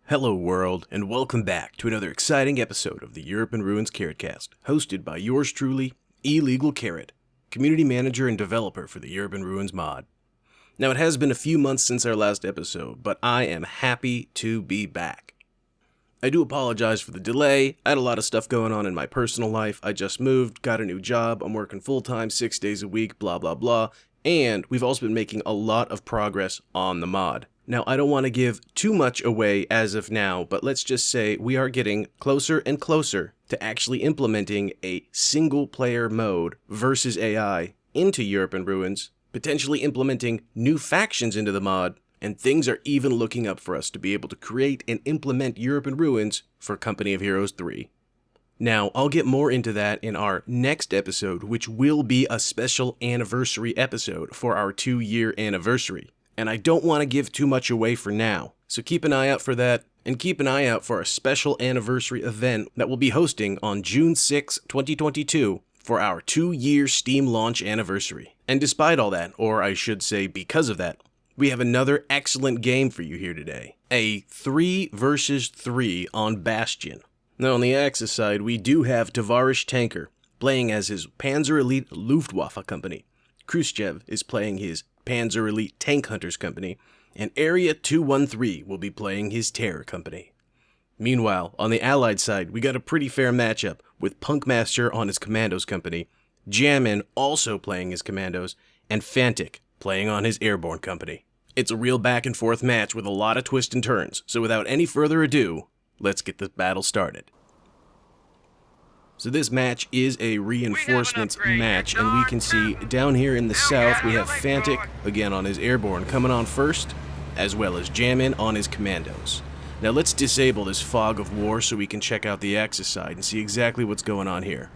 Hello world, and welcome back to another exciting episode of the Europe and Ruins CarrotCast, hosted by yours truly, Illegal Carrot, community manager and developer for the Europe and Ruins mod. Now it has been a few months since our last episode, but I am happy to be back. I do apologize for the delay. I had a lot of stuff going on in my personal life. I just moved, got a new job, I'm working full-time 6 days a week, blah blah blah, and we've also been making a lot of progress on the mod. Now, I don't want to give too much away as of now, but let's just say we are getting closer and closer to actually implementing a single-player mode versus AI into Europe and Ruins, potentially implementing new factions into the mod, and things are even looking up for us to be able to create and implement Europe and Ruins for Company of Heroes 3. Now, I'll get more into that in our next episode, which will be a special anniversary episode for our 2-year anniversary. And I don't want to give too much away for now, so keep an eye out for that, and keep an eye out for a special anniversary event that we'll be hosting on June 6, 2022 for our 2-year Steam launch anniversary. And despite all that, or I should say because of that, we have another excellent game for you here today. A 3 versus 3 on Bastion. Now on the Axis side, we do have TovarishTanker playing as his Panzer Elite Luftwaffe company. Krushchev is playing his Panzer Elite Tank Hunters Company, and Area 213 will be playing his Terror Company. Meanwhile, on the Allied side, we got a pretty fair matchup with Punkmaster on his Commandos Company, Jammen also playing his Commandos, and Fantik playing on his Airborne Company. It's a real back and forth match with a lot of twists and turns, so without any further ado, let's get the battle started. So this match is a reinforcements match, and we can see down here in the south we have Fantik, again on his Airborne, coming on first, as well as Jammen on his Commandos. Now let's disable this fog of war so we can check out the Axis side and see exactly what's going on here.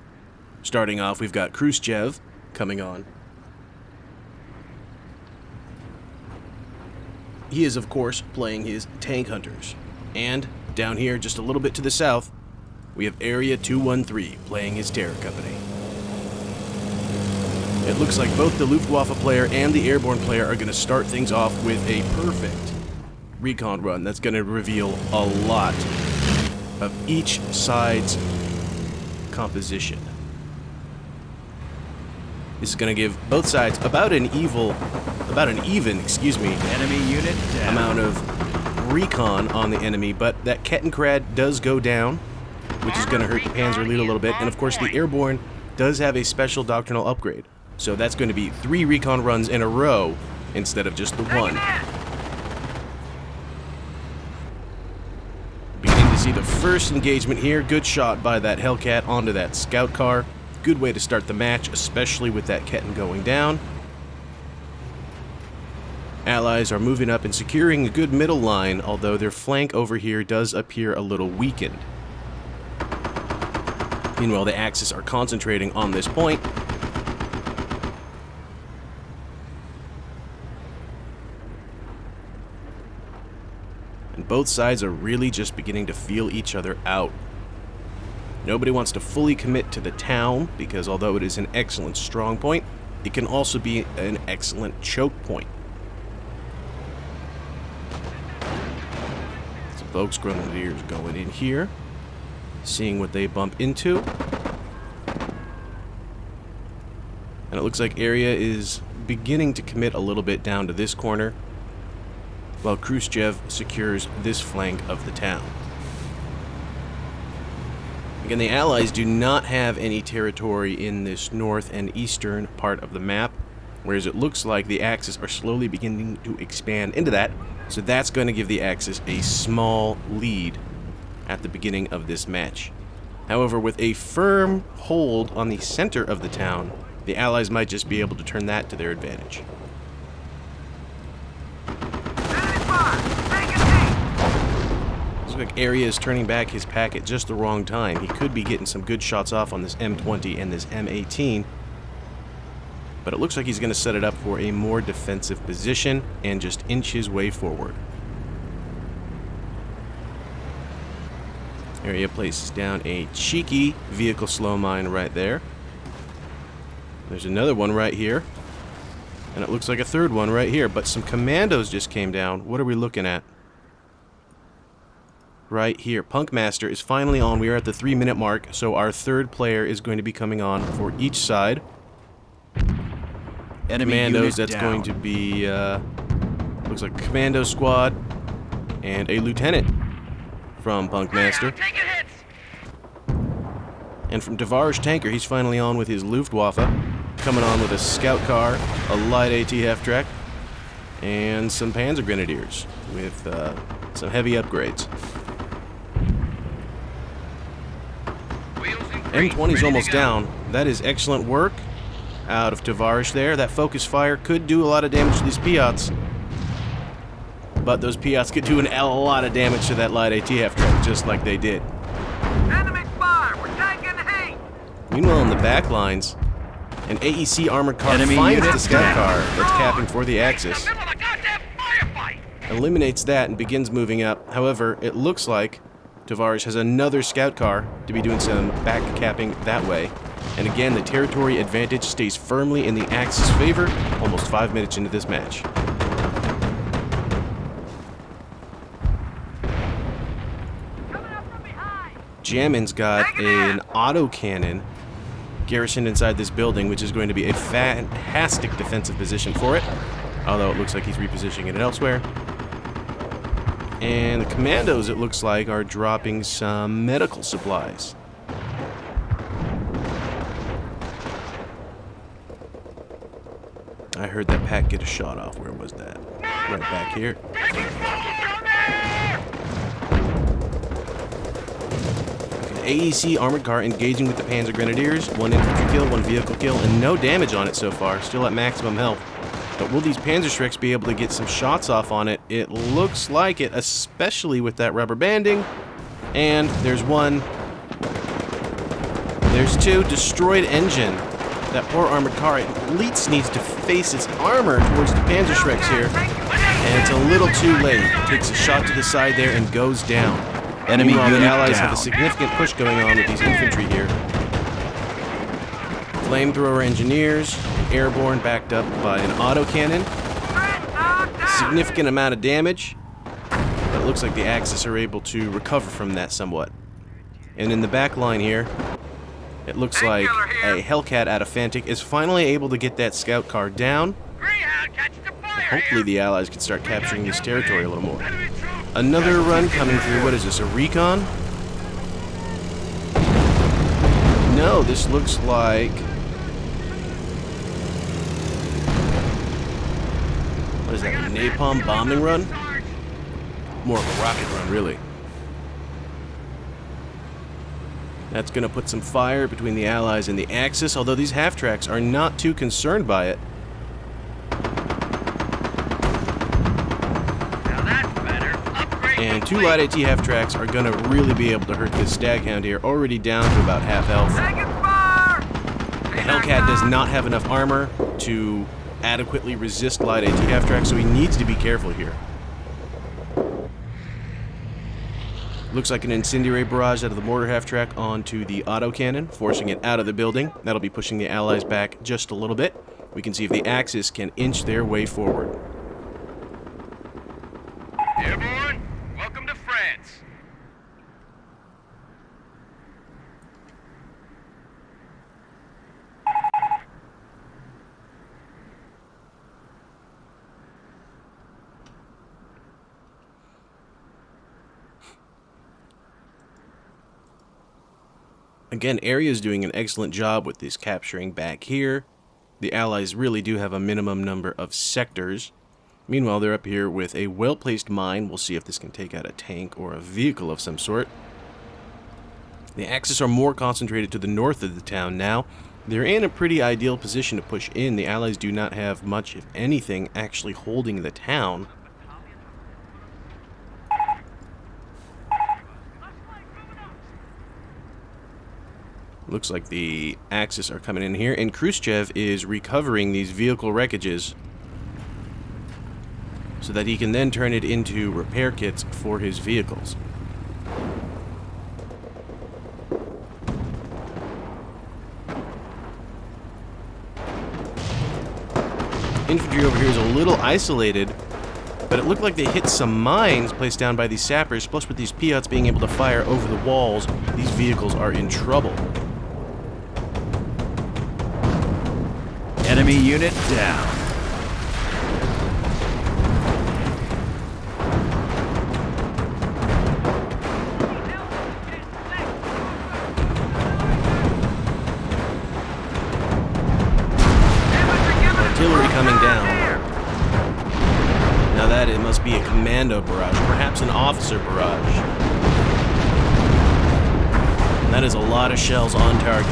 Starting off, we've got Krushchev coming on. He is, of course, playing his Tank Hunters. And down here, just a little bit to the south, we have Area 213 playing his Terror Company. It looks like both the Luftwaffe player and the Airborne player are going to start things off with a perfect recon run that's going to reveal a lot of each side's composition. This is going to give both sides about an even enemy unit down. Amount of recon on the enemy, but that Kettenkrad does go down, which is going to hurt the Panzer Elite a little bit, and of course the Airborne does have a special doctrinal upgrade, so that's going to be 3 recon runs in a row instead of just the one. Beginning to see the first engagement here. Good shot by that Hellcat onto that scout car. Good way to start the match, especially with that Ketten going down. Allies are moving up and securing a good middle line, although their flank over here does appear a little weakened. Meanwhile, the Axis are concentrating on this point. And both sides are really just beginning to feel each other out. Nobody wants to fully commit to the town, because although it is an excellent strong point, it can also be an excellent choke point. So folks, Grenadiers going in here, seeing what they bump into. And it looks like Area is beginning to commit a little bit down to this corner, while Krushchev secures this flank of the town. Again, the Allies do not have any territory in this north and eastern part of the map, whereas it looks like the Axis are slowly beginning to expand into that, so that's going to give the Axis a small lead at the beginning of this match. However, with a firm hold on the center of the town, the Allies might just be able to turn that to their advantage. Looks like Area is turning back his pack at just the wrong time. He could be getting some good shots off on this M20 and this M18, but it looks like he's going to set it up for a more defensive position and just inch his way forward. Area places down a cheeky vehicle slow mine right there. There's another one right here. And it looks like a third one right here. But some Commandos just came down. What are we looking at? right here. Punkmaster is finally on. We are at the 3-minute mark, so our third player is going to be coming on for each side. Enemy Commandos, that's down. going to be, looks like a Commando squad and a lieutenant from Punkmaster. And from TovarishTanker, he's finally on with his Luftwaffe, coming on with a scout car, a light AT half-track, and some Panzer Grenadiers with some heavy upgrades. M20's almost down. That is excellent work out of Tovarish there. That focus fire could do a lot of damage to these Piats, but those Piats could do a lot of damage to that light AT half-track, just like they did. Enemy fire! We're taking heat! Meanwhile, in the back lines, an AEC armored car finds the scout car that's capping for the Axis, eliminates that and begins moving up. However, it looks like Tovarish has another scout car to be doing some back capping that way. And again, the territory advantage stays firmly in the Axis' favor almost 5 minutes into this match. Jammen's got an autocannon garrisoned inside this building, which is going to be a fantastic defensive position for it, although it looks like he's repositioning it elsewhere. And the Commandos, it looks like, are dropping some medical supplies. I heard that pack get a shot off. Where was that? Right back here. AEC armored car engaging with the Panzer Grenadiers. 1 infantry kill, 1 vehicle kill, and no damage on it so far. Still at maximum health. But will these Panzerschrecks be able to get some shots off on it? It looks like it, especially with that rubber banding. And there's 1. There's 2. Destroyed engine. That poor armored car at least needs to face its armor towards the Panzerschrecks here. And it's a little too late. Takes a shot to the side there and goes down. Enemy Meanwhile, unit the Allies down. have a significant push going on with these infantry here. Flamethrower engineers, Airborne backed up by an autocannon. Significant amount of damage, but it looks like the Axis are able to recover from that somewhat. And in the back line here, it looks like a Hellcat out of Fantik is finally able to get that scout car down. And hopefully the Allies can start capturing this territory a little more. Another run coming through. What is this, a recon? No, this looks like... What is that, a napalm bombing run? More of a rocket run, really. That's going to put some fire between the Allies and the Axis, although these half-tracks are not too concerned by it. And 2 light AT half-tracks are going to really be able to hurt this Staghound here, already down to about half health. The Hellcat does not have enough armor to adequately resist light AT half-tracks, so he needs to be careful here. Looks like an incendiary barrage out of the mortar half-track onto the autocannon, forcing it out of the building. That'll be pushing the Allies back just a little bit. We can see if the Axis can inch their way forward. Airborne, welcome to France. Again, Area's doing an excellent job with this capturing back here. The Allies really do have a minimum number of sectors. Meanwhile, they're up here with a well-placed mine. We'll see if this can take out a tank or a vehicle of some sort. The Axis are more concentrated to the north of the town now. They're in a pretty ideal position to push in. The Allies do not have much, if anything, actually holding the town. Looks like the Axis are coming in here, and Krushchev is recovering these vehicle wreckages so that he can then turn it into repair kits for his vehicles. Infantry over here is a little isolated But it looked like they hit some mines placed down by these sappers, plus with these Piats being able to fire over the walls, these vehicles are in trouble. Enemy unit down. Artillery coming down. Now that it must be a commando barrage, perhaps an officer barrage. And that is a lot of shells on target.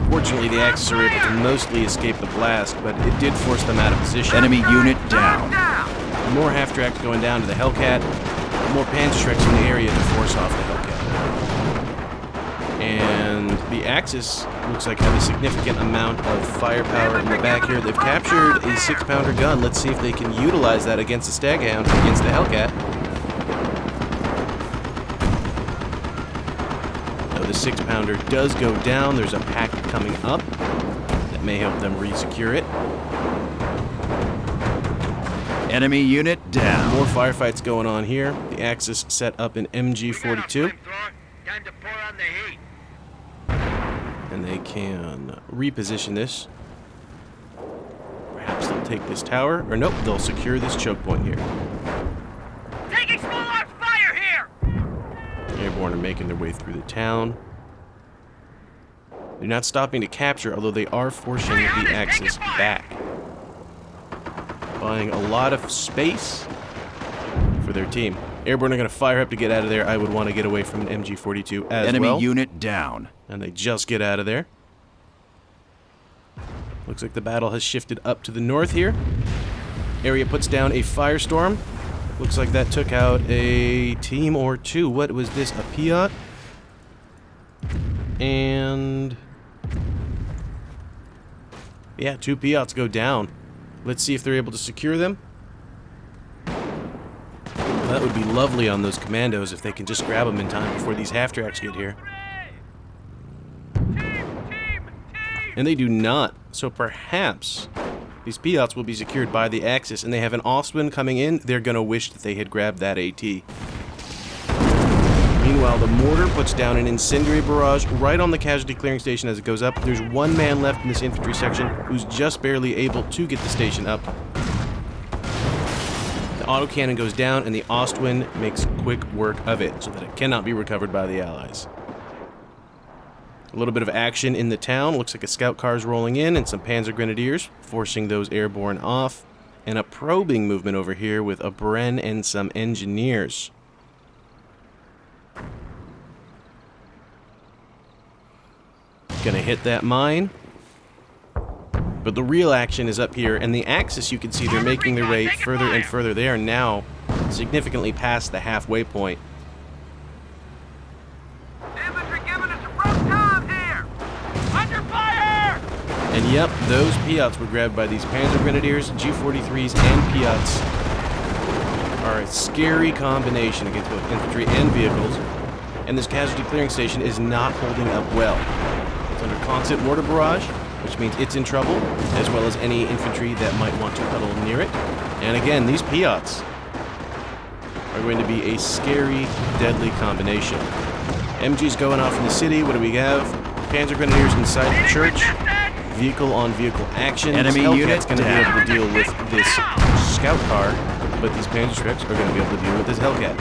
Fortunately, the Axis are able to mostly escape the blast, but it did force them out of position. Enemy unit down. More half-tracks going down to the Hellcat, more Panzerschrecks in the area to force off the Hellcat. And the Axis looks like have a significant amount of firepower in the back here. They've captured a 6-pounder gun. Let's see if they can utilize that against the Staghound, against the Hellcat. No, the 6-pounder does go down. There's a pack coming up that may help them re-secure it. Enemy unit down. More firefights going on here. The Axis set up an MG-42. Time to pour on the heat. And they can reposition this. Perhaps they'll take this tower, or nope, they'll secure this choke point here. Taking small arms fire here! Airborne are making their way through the town. They're not stopping to capture, although they are forcing the Axis back. Buying a lot of space for their team. Airborne are going to fire up to get out of there. I would want to get away from an MG-42 as Enemy well. unit down. And they just get out of there. Looks like the battle has shifted up to the north here. Area puts down a firestorm. Looks like that took out a team or two. What was this? A Piat? And yeah, 2 Piats go down. Let's see if they're able to secure them. That would be lovely on those Commandos if they can just grab them in time before these half-tracks get here. And they do not. So perhaps these Piats will be secured by the Axis, and they have an Ostwind coming in. They're going to wish that they had grabbed that AT. Meanwhile, the mortar puts down an incendiary barrage right on the casualty clearing station as it goes up. There's one man left in this infantry section who's just barely able to get the station up. The autocannon goes down, and the Ostwind makes quick work of it so that it cannot be recovered by the Allies. A little bit of action in the town. Looks like a scout car is rolling in and some Panzer Grenadiers, forcing those Airborne off. And a probing movement over here with a Bren and some engineers. Gonna hit that mine. But the real action is up here, and the Axis, you can see they're making their way further and further. They are now significantly past the halfway point. And yep, those Piats were grabbed by these Panzer Grenadiers, G43s, and Piats are a scary combination against both infantry and vehicles. And this casualty clearing station is not holding up well. It's under constant mortar barrage, which means it's in trouble, as well as any infantry that might want to huddle near it. And again, these Piats are going to be a scary, deadly combination. MG's going off in the city. What do we have? Panzer Grenadiers inside the church. Vehicle-on-vehicle action. Enemy unit's going to be able to deal with this scout car, but these Panzerschrecks are going to be able to deal with this Hellcat.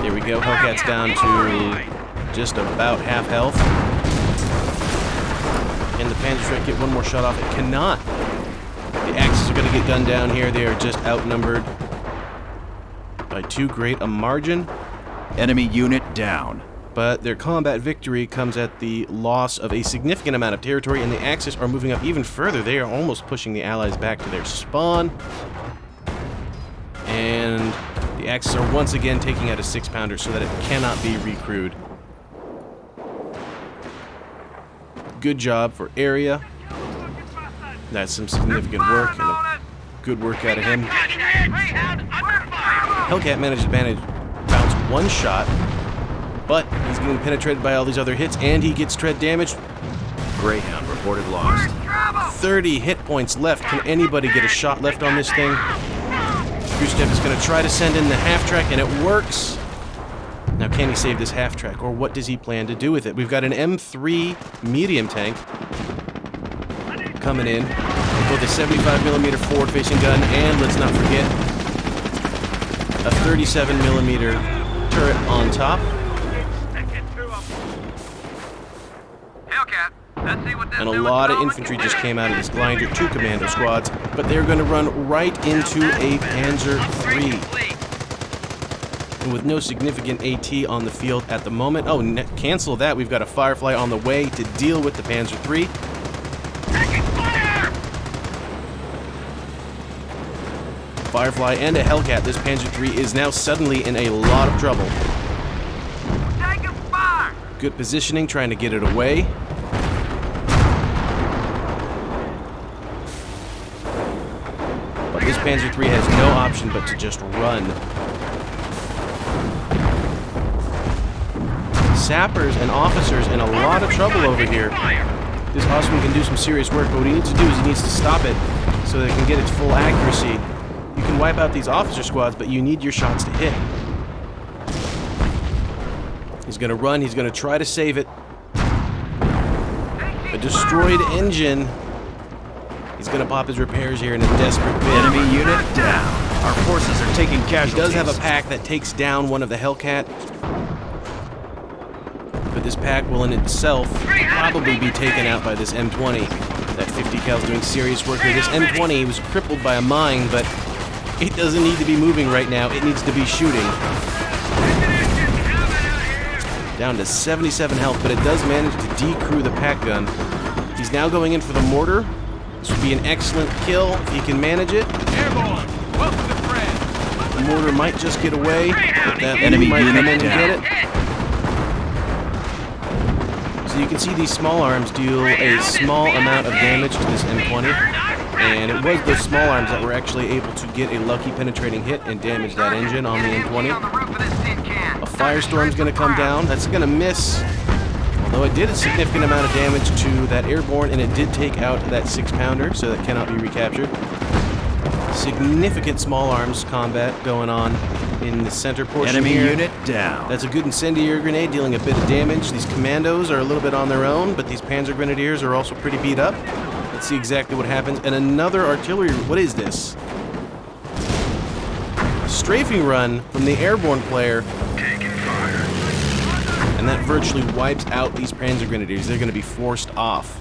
Here we go. Hellcat's down to just about half health. Can the Panzerschreck get one more shot off? It cannot. The Axis are going to get gunned down here. They are just outnumbered by too great a margin. Enemy unit down. But their combat victory comes at the loss of a significant amount of territory, and the Axis are moving up even further. They are almost pushing the Allies back to their spawn. And the Axis are once again taking out a 6-pounder so that it cannot be recrewed. Good job for Area. That's some significant work, and a good work out of him. Hellcat managed to bounce one shot, but he's getting penetrated by all these other hits, and he gets tread damage. Greyhound reported lost. 30 hit points left. Can anybody get a shot left on this thing? Krushchev is going to try to send in the half-track, and it works. Now, can he save this half-track, or what does he plan to do with it? We've got an M3 medium tank coming in with a 75mm forward-facing gun, and let's not forget a 37mm turret on top. And a lot of infantry just came out of this Glider 2 commando squads, but they're going to run right into a Panzer III. And with no significant AT on the field at the moment. Oh, cancel that. We've got a Firefly on the way to deal with the Panzer III. Firefly and a Hellcat. This Panzer III is now suddenly in a lot of trouble. Good positioning, trying to get it away. But this Panzer III has no option but to just run. Sappers and officers in a lot of trouble over here. This Osman can do some serious work, but what he needs to do is he needs to stop it so that it can get its full accuracy. You can wipe out these officer squads, but you need your shots to hit. He's going to run. He's going to try to save it. A destroyed engine. He's going to pop his repairs here in a desperate bid. Enemy unit down. Our forces are taking casualties. He does have a pack that takes down one of the Hellcat. But this pack will in itself probably be taken out by this M20. That 50 cal is doing serious work here. This M20 was crippled by a mine, but it doesn't need to be moving right now. It needs to be shooting. Down to 77 health, but it does manage to decrew the pack gun. He's now going in for the mortar. This would be an excellent kill if he can manage it. Airborne, welcome to France. The mortar might just get away, but that enemy might unit come in and get down. it. So you can see these small arms deal a small amount of damage to this M20. And it was those small arms that were actually able to get a lucky penetrating hit and damage that engine on the M20. A firestorm's going to come down. That's going to miss. Although it did a significant amount of damage to that Airborne, and it did take out that 6-pounder, so that cannot be recaptured. Significant small arms combat going on in the center portion Enemy here. unit down. That's a good incendiary grenade, dealing a bit of damage. These Commandos are a little bit on their own, but these Panzer Grenadiers are also pretty beat up. Let's see exactly what happens. And another artillery... What is this? Strafing run from the Airborne player. And that virtually wipes out these Panzer Grenadiers. They're going to be forced off.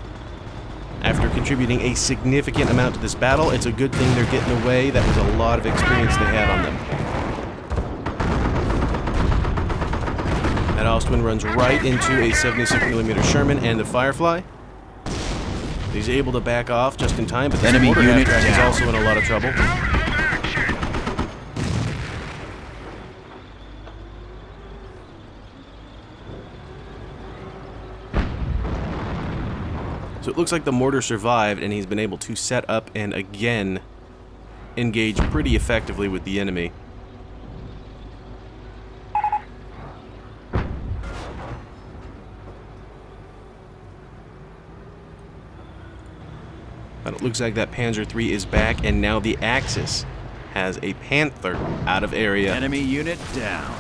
After contributing a significant amount to this battle, it's a good thing they're getting away. That was a lot of experience they had on them. That Ostwind runs right into a 76mm Sherman and the Firefly. He's able to back off just in time, but this enemy mortar unit half-track is down. also in a lot of trouble. So it looks like the mortar survived, and he's been able to set up and again engage pretty effectively with the enemy. But it looks like that Panzer III is back, and now the Axis has a Panther out of area. Enemy unit down.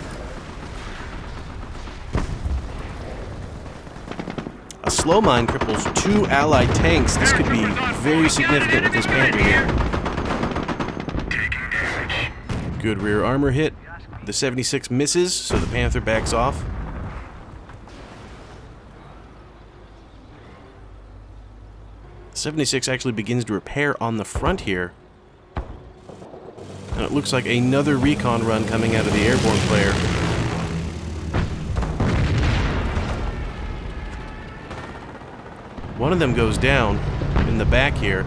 A slow mine cripples 2 allied tanks. This could be very significant with this Panther here. Good rear armor hit. The 76 misses, so the Panther backs off. The 76 actually begins to repair on the front here. And it looks like another recon run coming out of the Airborne player. One of them goes down in the back here.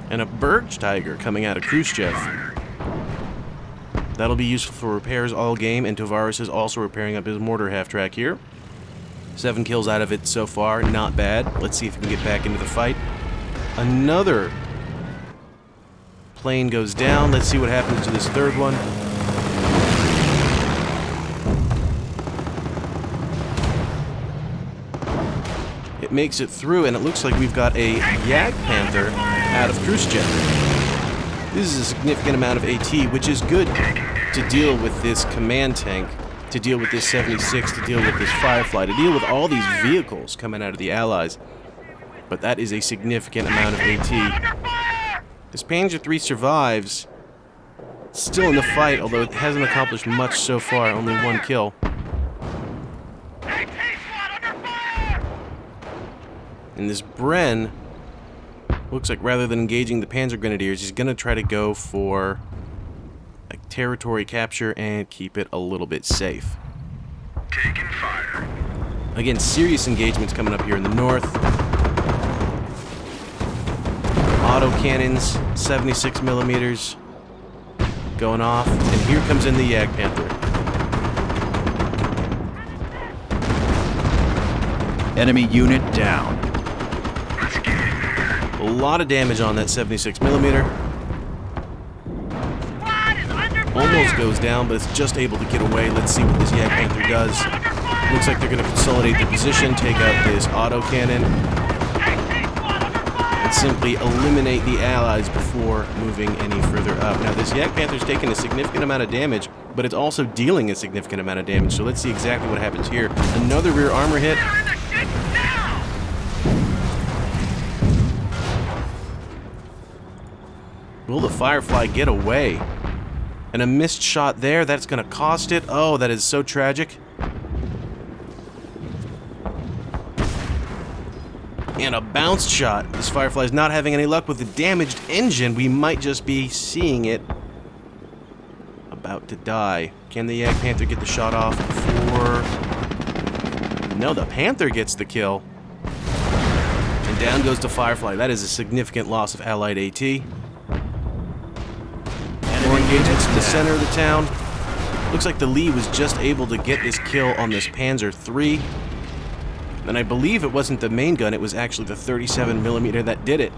And a Birch Tiger coming out of Khrushchev. That'll be useful for repairs all game, and Tovaris is also repairing up his mortar half-track here. 7 kills out of it so far, not bad. Let's see if we can get back into the fight. Another plane goes down. Let's see what happens to this third one. It makes it through, and it looks like we've got a Jagdpanther out of Krushchev. This is a significant amount of AT, which is good to deal with this command tank, to deal with this 76, to deal with this Firefly, to deal with all these vehicles coming out of the Allies. But that is a significant amount of AT. This Panzer III survives, still in the fight, although it hasn't accomplished much so far, only one kill. And this Bren looks like rather than engaging the Panzer Grenadiers, he's going to try to go for a territory capture and keep it a little bit safe. Taking fire. Again, serious engagements coming up here in the north. Auto cannons, 76 millimeters, going off, and here comes in the Jagdpanther. Enemy unit down. A lot of damage on that 76 millimeter. Almost goes down, but it's just able to get away. Let's see what this Jagdpanther does. Looks like they're going to consolidate their position, take out this auto cannon, and simply eliminate the Allies before moving any further up. Now, this Jagdpanther's taken a significant amount of damage, but it's also dealing a significant amount of damage. So let's see exactly what happens here. Another rear armor hit. Will the Firefly get away? And a missed shot there, that's going to cost it. Oh, that is so tragic. And a bounced shot. This Firefly's not having any luck with the damaged engine. We might just be seeing it about to die. Can the Jagdpanther get the shot off before... No, the Panther gets the kill. And down goes the Firefly. That is a significant loss of Allied AT. More engagements in the center of the town. Looks like the Lee was just able to get this kill on this Panzer III. And I believe it wasn't the main gun, it was actually the 37mm that did it.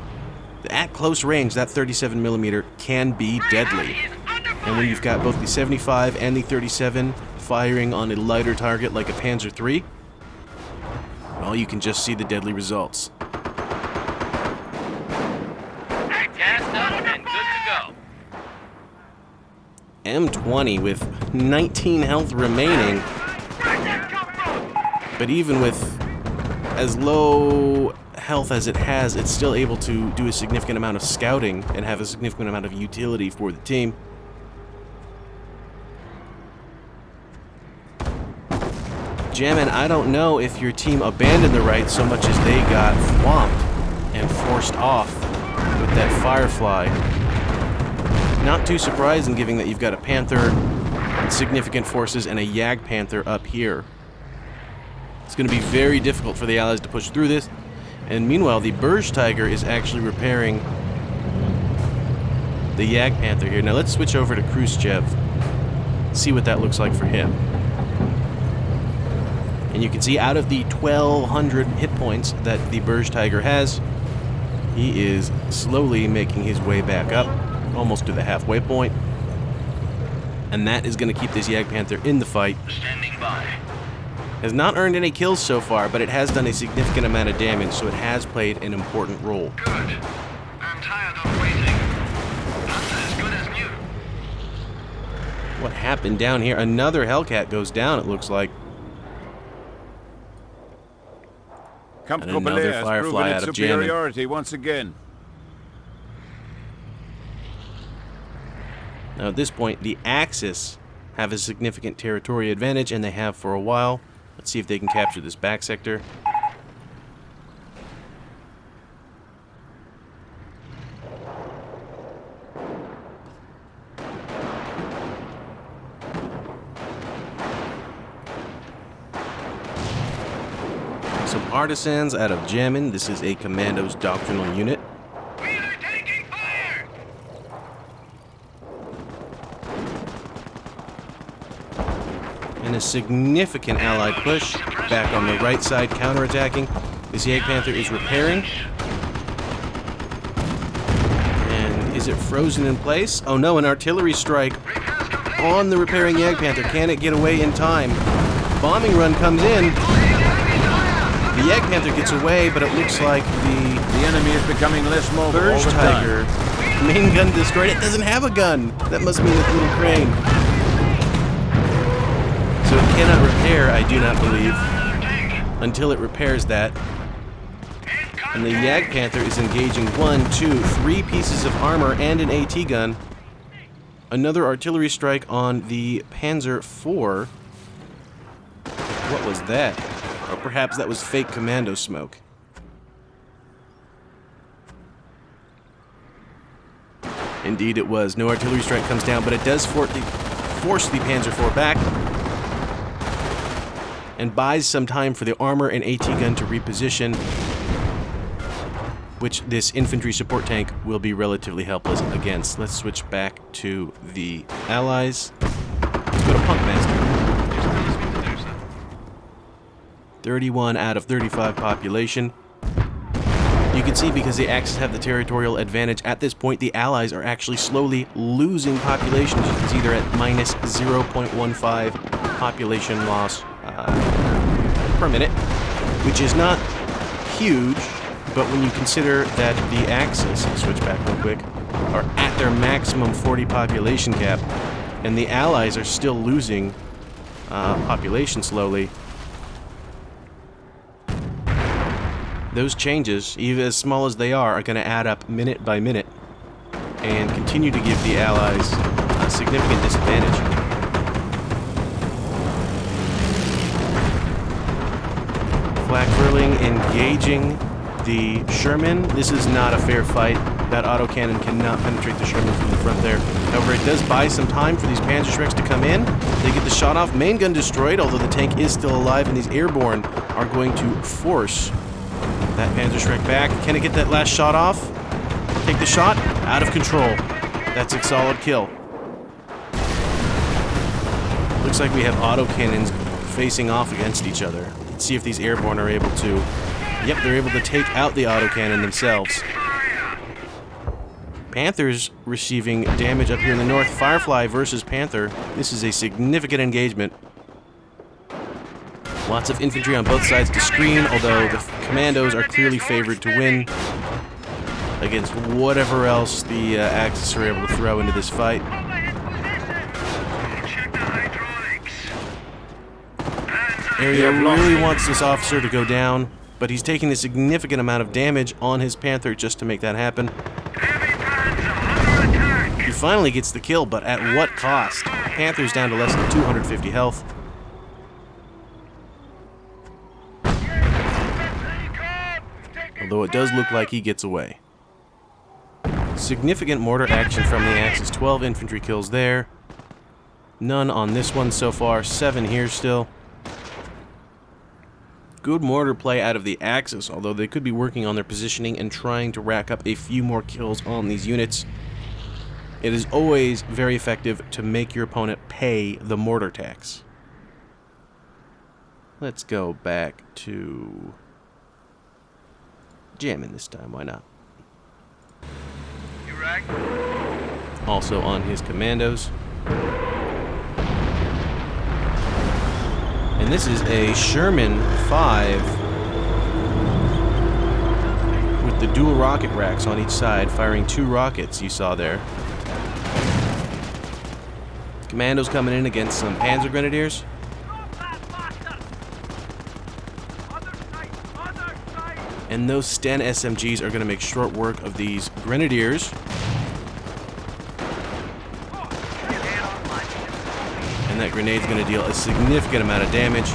At close range, that 37mm can be deadly. And when you've got both the 75 and the 37 firing on a lighter target like a Panzer III, well, you can just see the deadly results. Gassed up and good to go. M20 with 19 health remaining. But even with as low health as it has, it's still able to do a significant amount of scouting and have a significant amount of utility for the team. Jammen, I don't know if your team abandoned the right so much as they got swamped and forced off with that Firefly. Not too surprising, given that you've got a Panther, significant forces, and a Jagdpanther up here. It's going to be very difficult for the Allies to push through this. And meanwhile, the TovarishTanker is actually repairing the Jagdpanther here. Now let's switch over to Krushchev. See what that looks like for him. And you can see out of the 1,200 hit points that the TovarishTanker has, he is slowly making his way back up, almost to the halfway point. And that is going to keep this Jagdpanther in the fight. Standing by. Has not earned any kills so far, but it has done a significant amount of damage, so it has played an important role. Good. I'm tired of waiting. Not as good as new. What happened down here? Another Hellcat goes down, it looks like. And another Firefly out of Jammen. Superiority once again. Now at this point, the Axis have a significant territory advantage, and they have for a while. Let's see if they can capture this back sector. Some artisans out of Jammen. This is a Commandos doctrinal unit. We are taking fire! And a significant Allied push back on the right side, counterattacking. This Jagdpanther is repairing. And is it frozen in place? Oh no, an artillery strike on the repairing Jagdpanther. Can it get away in time? Bombing run comes in. The Jagdpanther gets away, but it looks like The enemy is becoming less mobile all the time. TovarishTanker main gun destroyed. It doesn't have a gun. That must mean a little crane. So it cannot repair, I do not believe, until it repairs that. And the Jagdpanther is engaging 1, 2, 3 pieces of armor and an AT gun. Another artillery strike on the Panzer IV. What was that? Or perhaps that was fake commando smoke. Indeed it was. No artillery strike comes down, but it does force the Panzer IV back and buys some time for the armor and AT gun to reposition, which this infantry support tank will be relatively helpless against. Let's switch back to the Allies. Let's go to Punkmaster. 31 out of 35 population. You can see because the Axis have the territorial advantage at this point, the Allies are actually slowly losing population. As you can see, they're at minus 0.15 population loss per minute, which is not huge, but when you consider that the Axis, switch back real quick, are at their maximum 40 population cap, and the Allies are still losing population slowly, those changes, even as small as they are going to add up minute by minute and continue to give the Allies a significant disadvantage. Flak Furling engaging the Sherman. This is not a fair fight. That autocannon cannot penetrate the Sherman from the front there. However, it does buy some time for these Panzerschrecks to come in. They get the shot off. Main gun destroyed, although the tank is still alive, and these Airborne are going to force that Panzerschreck back. Can it get that last shot off? Take the shot. Out of control. That's a solid kill. Looks like we have autocannons facing off against each other. Let's see if these Airborne are able to... Yep, they're able to take out the autocannon themselves. Panther's receiving damage up here in the north. Firefly versus Panther. This is a significant engagement. Lots of infantry on both sides to screen, although the Commandos are clearly favored to win against whatever else the Axis are able to throw into this fight. Area really wants this officer to go down, but he's taking a significant amount of damage on his Panther just to make that happen. He finally gets the kill, but at what cost? Panther's down to less than 250 health. Although it does look like he gets away. Significant mortar action from the Axis. 12 infantry kills there. None on this one so far. 7 here still. Good mortar play out of the Axis, although they could be working on their positioning and trying to rack up a few more kills on these units. It is always very effective to make your opponent pay the mortar tax. Let's go back to Jammen this time, why not? Also on his Commandos. And this is a Sherman 5 with the dual rocket racks on each side, firing 2 rockets you saw there. Commandos coming in against some Panzer Grenadiers. And those Sten SMGs are going to make short work of these Grenadiers. And that grenade's going to deal a significant amount of damage.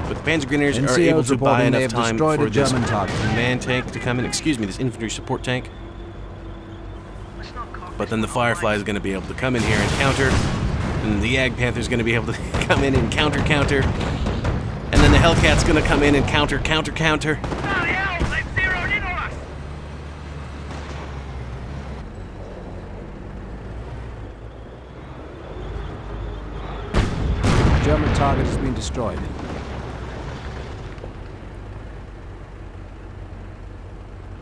But the Panzer Grenadiers are able to buy enough time for this command tank to come in. Excuse me, this infantry support tank. But then the Firefly is going to be able to come in here and counter. And the Jagdpanther is going to be able to come in and counter. And then the Hellcat's going to come in and counter. German target has been destroyed.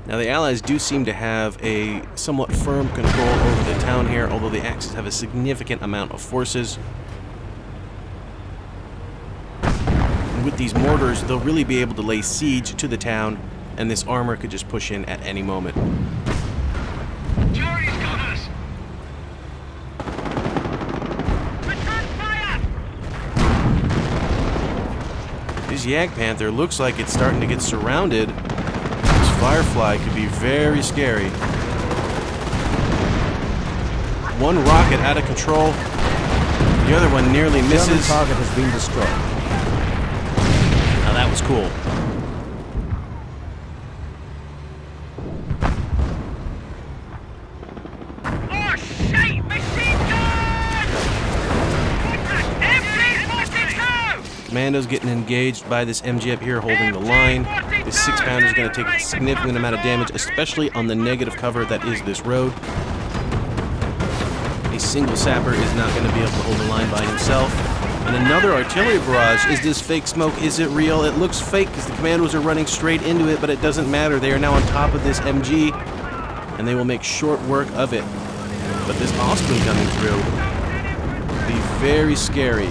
Now the Allies do seem to have a somewhat firm control over the town here, although the Axis have a significant amount of forces. with these mortars, they'll really be able to lay siege to the town, and this armor could just push in at any moment. Jury's got us! Return fire! This Jagdpanther looks like it's starting to get surrounded. This Firefly could be very scary. One rocket out of control. The other one nearly German misses. target has been destroyed. Now that was cool. Oh shit! Machine gun! MG-42! Commandos getting engaged by this MG up here holding the line. This 6-pounder is going to take a significant amount of damage, especially on the negative cover that is this road. A single sapper is not going to be able to hold the line by himself. And another artillery barrage. Is this fake smoke? Is it real? It looks fake because the Commandos are running straight into it, but it doesn't matter. They are now on top of this MG, and they will make short work of it. But this Austin coming through will be very scary.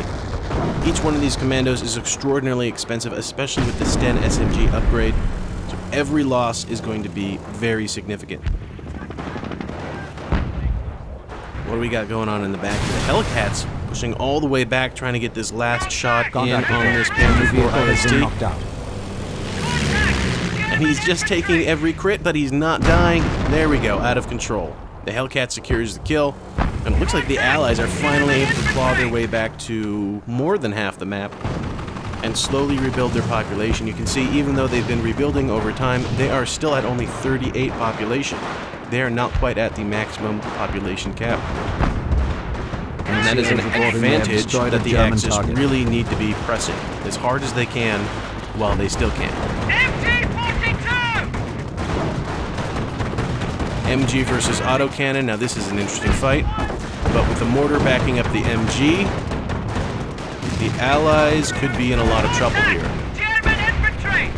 Each one of these Commandos is extraordinarily expensive, especially with the Sten SMG upgrade. So every loss is going to be very significant. What do we got going on in the back? The Hellcats pushing all the way back, trying to get this last shot in on this Panther 4 has been IST. knocked out. And he's just taking every crit, but he's not dying. There we go, out of control. The Hellcat secures the kill, and it looks like the Allies are finally able to claw their way back to more than half the map and slowly rebuild their population. You can see, even though they've been rebuilding over time, they are still at only 38 population. They are not quite at the maximum population cap. And that is an advantage that the Axis really need to be pressing as hard as they can while they still can. MG versus autocannon. Now this is an interesting fight, but with the mortar backing up the MG, the Allies could be in a lot of trouble here. German infantry!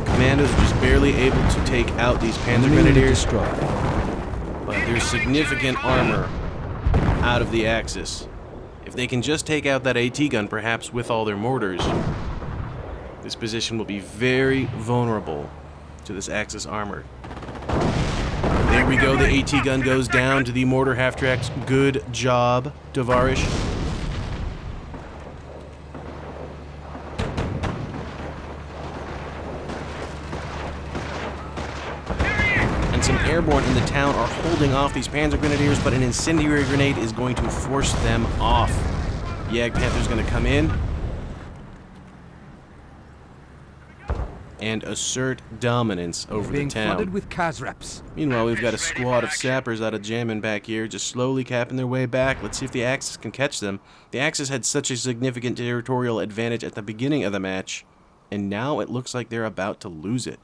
Commandos are just barely able to take out these Panzer Grenadiers, but there's significant armor out of the Axis. If they can just take out that AT gun, perhaps with all their mortars, this position will be very vulnerable to this Axis armor. There we go, the AT gun goes down to the mortar half-tracks. Good job, Tovarish. And some Airborne in the town are holding off these Panzer Grenadiers, but an incendiary grenade is going to force them off. Jagdpanther's going to come in and assert dominance over the Being town. flooded with Kazraps. Meanwhile, we've got a squad of sappers out of Jammen back here, just slowly capping their way back. Let's see if the Axis can catch them. The Axis had such a significant territorial advantage at the beginning of the match, and now it looks like they're about to lose it.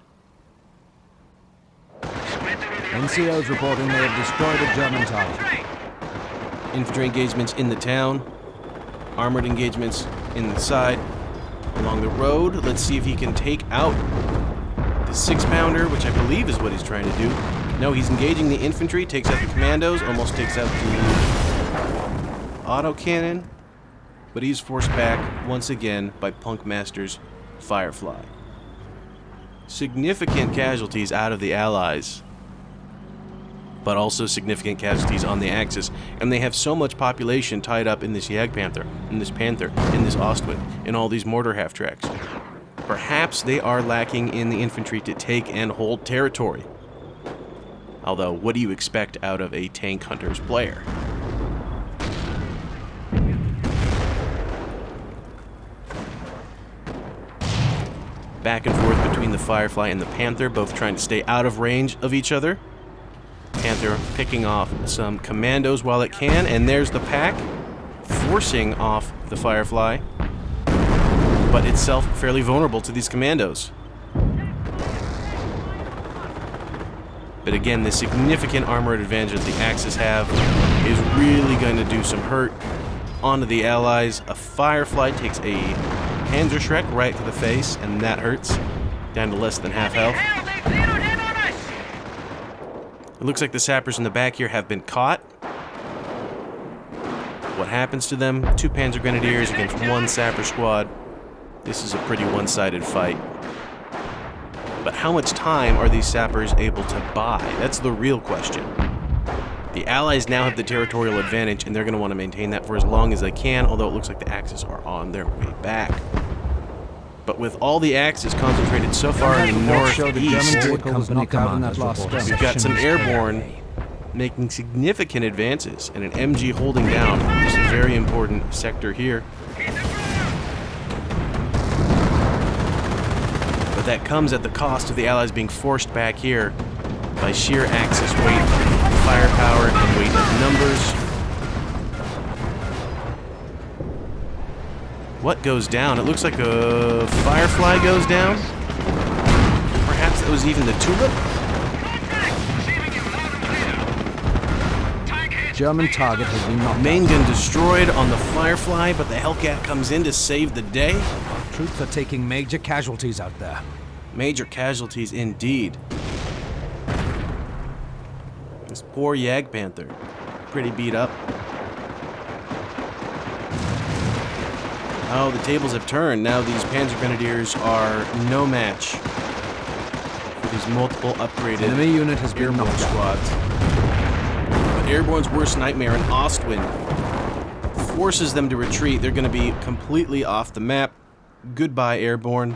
NCOs reporting they have destroyed a German target. Infantry engagements in the town, armored engagements in the side. Along the road, let's see if he can take out the 6-pounder, which I believe is what he's trying to do. No, he's engaging the infantry, takes out the Commandos, almost takes out the autocannon, but he's forced back once again by Punkmaster's Firefly. Significant casualties out of the Allies, but also significant casualties on the Axis, and they have so much population tied up in this Jagdpanther, in this Panther, in this Ostwind, in all these mortar half-tracks. Perhaps they are lacking in the infantry to take and hold territory. Although, what do you expect out of a Tank Hunters player? Back and forth between the Firefly and the Panther, both trying to stay out of range of each other. Panther picking off some Commandos while it can, and there's the pack, forcing off the Firefly, but itself fairly vulnerable to these Commandos. But again, the significant armored advantage that the Axis have is really going to do some hurt onto the Allies. A Firefly takes a Panzerschreck right to the face, and that hurts, down to less than half health. It looks like the sappers in the back here have been caught. happens to them. 2 Panzer Grenadiers against 1 Sapper squad. This is a pretty one-sided fight. But how much time are these sappers able to buy? That's the real question. The Allies now have the territorial advantage, and they're going to want to maintain that for as long as they can, although it looks like the Axis are on their way back. But with all the Axis concentrated so far in the northeast, we've got some Airborne making significant advances, and an MG holding down just a very important sector here. But that comes at the cost of the Allies being forced back here by sheer Axis weight, firepower, and weight of numbers. What goes down? It looks like a Firefly goes down. Perhaps that was even the Tulip? German target has been knocked Main gun destroyed on the Firefly, but the Hellcat comes in to save the day. out. Troops are taking major casualties out there. Major casualties indeed. This poor Jagdpanther, pretty beat up. Oh, the tables have turned. Now these Panzer Grenadiers are no match for these multiple upgraded Enemy unit has been Airborne knocked out. squads. But Airborne's worst nightmare in Ostwind forces them to retreat. They're going to be completely off the map. Goodbye, Airborne.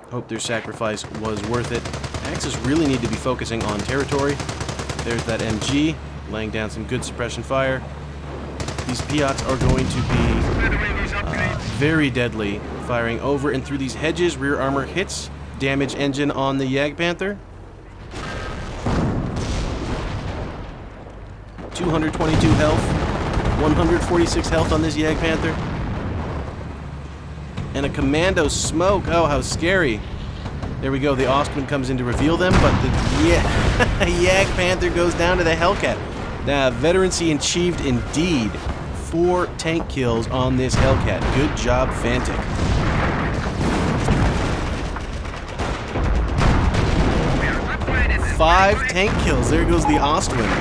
Hope their sacrifice was worth it. Axis really need to be focusing on territory. There's that MG, laying down some good suppression fire. These Piats are going to be very deadly, firing over and through these hedges. Rear armor hits. Damage engine on the Jagdpanther. 222 health. 146 health on this Jagdpanther. And a Commando smoke. Oh, how scary. There we go. The Ostwind comes in to reveal them, but the Jagdpanther goes down to the Hellcat. Now, veterancy achieved indeed. 4 tank kills on this Hellcat. Good job, Fantik. Five tank kills. There goes the Ostwind.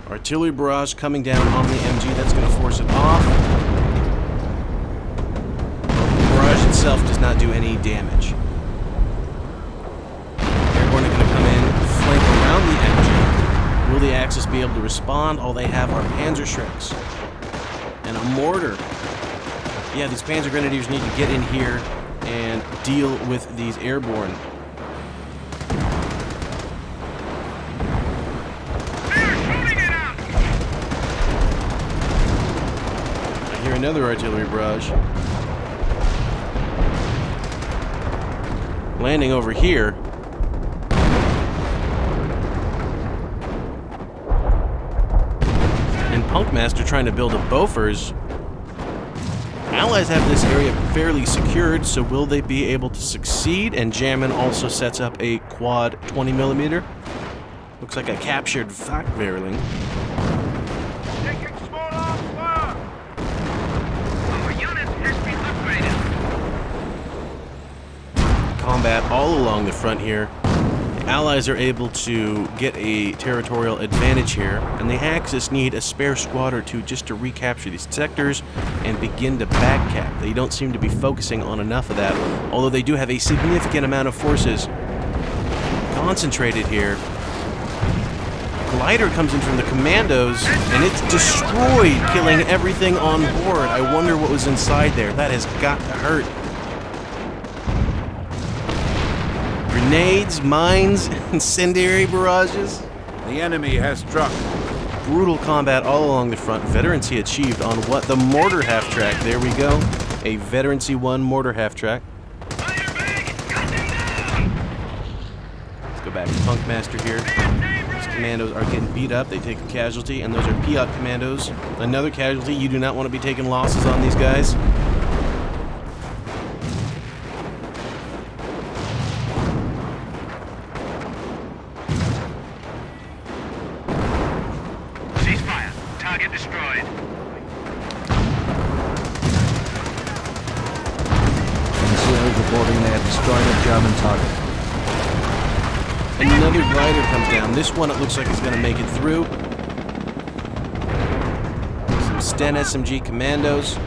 Artillery barrage coming down on the MG. That's going to force it off. The barrage itself does not do any damage. Airborne are going to come in, flank around the MG. Will the Axis be able to respond? All they have are Panzer Shreks and a mortar. Yeah, these Panzer Grenadiers need to get in here and deal with these Airborne. Another artillery barrage. Landing over here. And Punkmaster trying to build a Bofors. Allies have this area fairly secured, so will they be able to succeed? And Jammen also sets up a quad 20mm. Looks like a captured Flakverling. Combat all along the front here. The Allies are able to get a territorial advantage here, and the Axis need a spare squad or two just to recapture these sectors and begin to backcap. They don't seem to be focusing on enough of that, although they do have a significant amount of forces concentrated here. Glider comes in from the Commandos, and it's destroyed, killing everything on board. I wonder what was inside there. That has got to hurt. Grenades, mines, incendiary barrages. The enemy has struck. Brutal combat all along the front. Veterancy achieved on what? The mortar half-track. There we go. A Veterancy 1 mortar half-track. Let's go back to Punkmaster here. These Commandos are getting beat up. They take a casualty, and those are Piat Commandos. Another casualty. You do not want to be taking losses on these guys. unit destroyed. NCOs reporting they have destroyed a German target. Another glider comes down. This one, it looks like it's going to make it through. Some Sten SMG Commandos.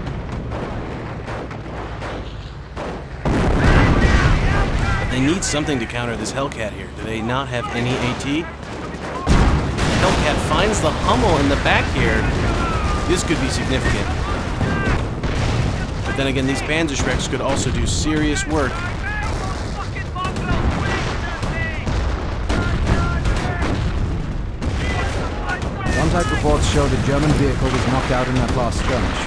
But they need something to counter this Hellcat here. Do they not have any AT? Hellcat finds the Hummel in the back here. This could be significant. But then again, these Panzerschrecks could also do serious work. Contact reports show the German vehicle was knocked out in that last skirmish.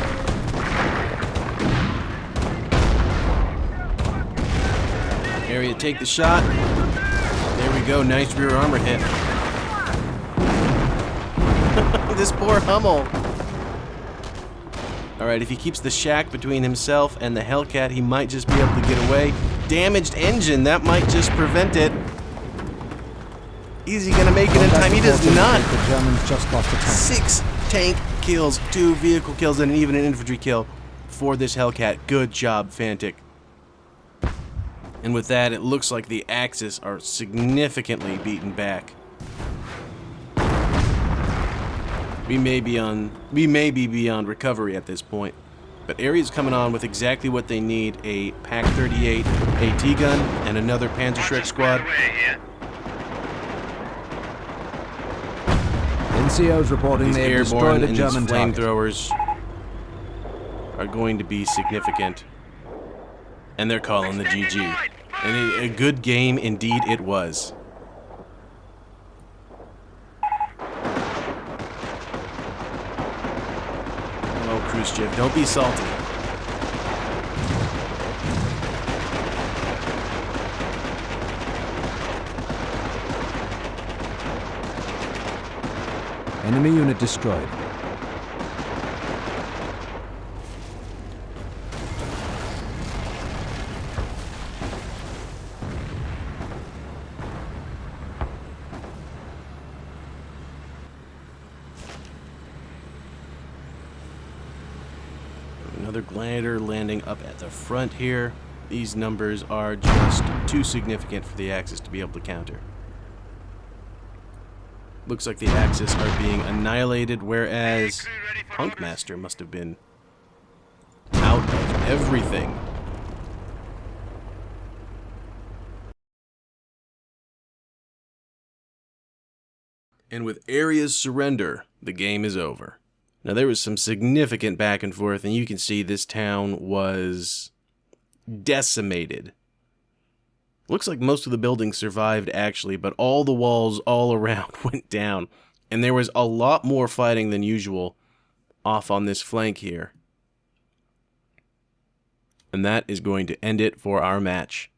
Area, take the shot. There we go, nice rear armor hit. This poor Hummel. Alright, if he keeps the shack between himself and the Hellcat, he might just be able to get away. Damaged engine, that might just prevent it. Is he gonna make it in time? He does not. The Germans just lost a tank. 6 tank kills, 2 vehicle kills, and even an infantry kill for this Hellcat. Good job, Fantik. And with that, it looks like the Axis are significantly beaten back. We may be beyond recovery at this point. But Area's coming on with exactly what they need: a PaK-38 AT gun and another Panzerschreck squad. NCOs reporting These they have Airborne destroyed a and German these target. flamethrowers are going to be significant. And they're calling the GG. And a good game indeed it was. Oh, Krushchev, don't be salty. Enemy unit destroyed. Another glider landing up at the front here. These numbers are just too significant for the Axis to be able to counter. Looks like the Axis are being annihilated, whereas Punkmaster must have been out of everything. And with Area's surrender, the game is over. Now, there was some significant back and forth, and you can see this town was decimated. Looks like most of the buildings survived, actually, but all the walls all around went down. And there was a lot more fighting than usual off on this flank here. And that is going to end it for our match.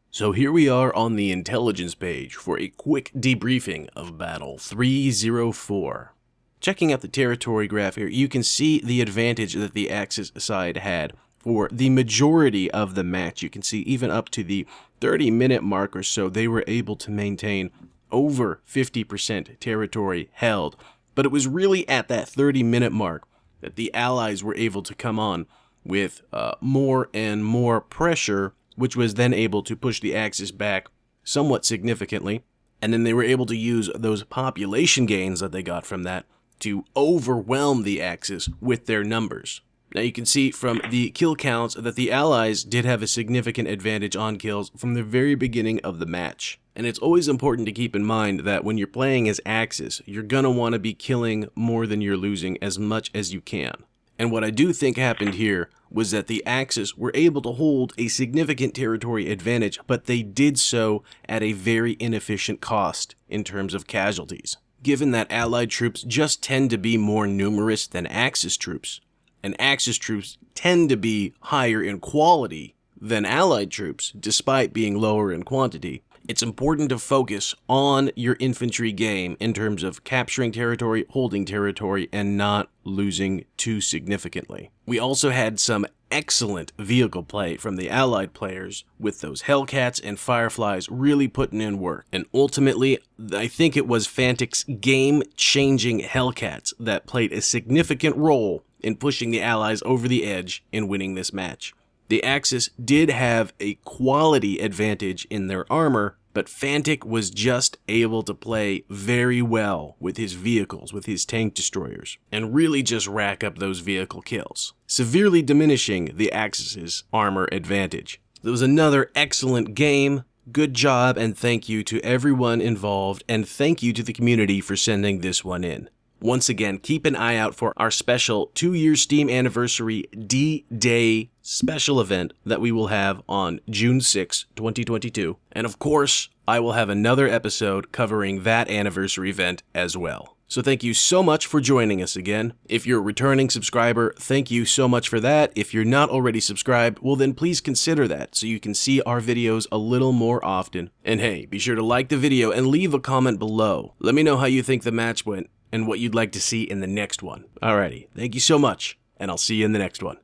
So here we are on the intelligence page for a quick debriefing of Battle 304. Checking out the territory graph here, you can see the advantage that the Axis side had for the majority of the match. You can see even up to the 30-minute mark or so, they were able to maintain over 50% territory held. But it was really at that 30-minute mark that the Allies were able to come on with more and more pressure, which was then able to push the Axis back somewhat significantly. And then they were able to use those population gains that they got from that to overwhelm the Axis with their numbers. Now you can see from the kill counts that the Allies did have a significant advantage on kills from the very beginning of the match. And it's always important to keep in mind that when you're playing as Axis, you're gonna want to be killing more than you're losing as much as you can. And what I do think happened here was that the Axis were able to hold a significant territory advantage, but they did so at a very inefficient cost in terms of casualties. Given that Allied troops just tend to be more numerous than Axis troops, and Axis troops tend to be higher in quality than Allied troops, despite being lower in quantity, it's important to focus on your infantry game in terms of capturing territory, holding territory, and not losing too significantly. We also had some excellent vehicle play from the Allied players, with those Hellcats and Fireflies really putting in work. And ultimately, I think it was Fantik's game-changing Hellcats that played a significant role in pushing the Allies over the edge in winning this match. The Axis did have a quality advantage in their armor, but Fantik was just able to play very well with his vehicles, with his tank destroyers, and really just rack up those vehicle kills, severely diminishing the Axis's armor advantage. It was another excellent game. Good job, and thank you to everyone involved, and thank you to the community for sending this one in. Once again, keep an eye out for our special 2-year Steam anniversary D-Day special event that we will have on June 6, 2022. And of course, I will have another episode covering that anniversary event as well. So thank you so much for joining us again. If you're a returning subscriber, thank you so much for that. If you're not already subscribed, well then please consider that so you can see our videos a little more often. And hey, be sure to like the video and leave a comment below. Let me know how you think the match went and what you'd like to see in the next one. Alrighty, thank you so much, and I'll see you in the next one.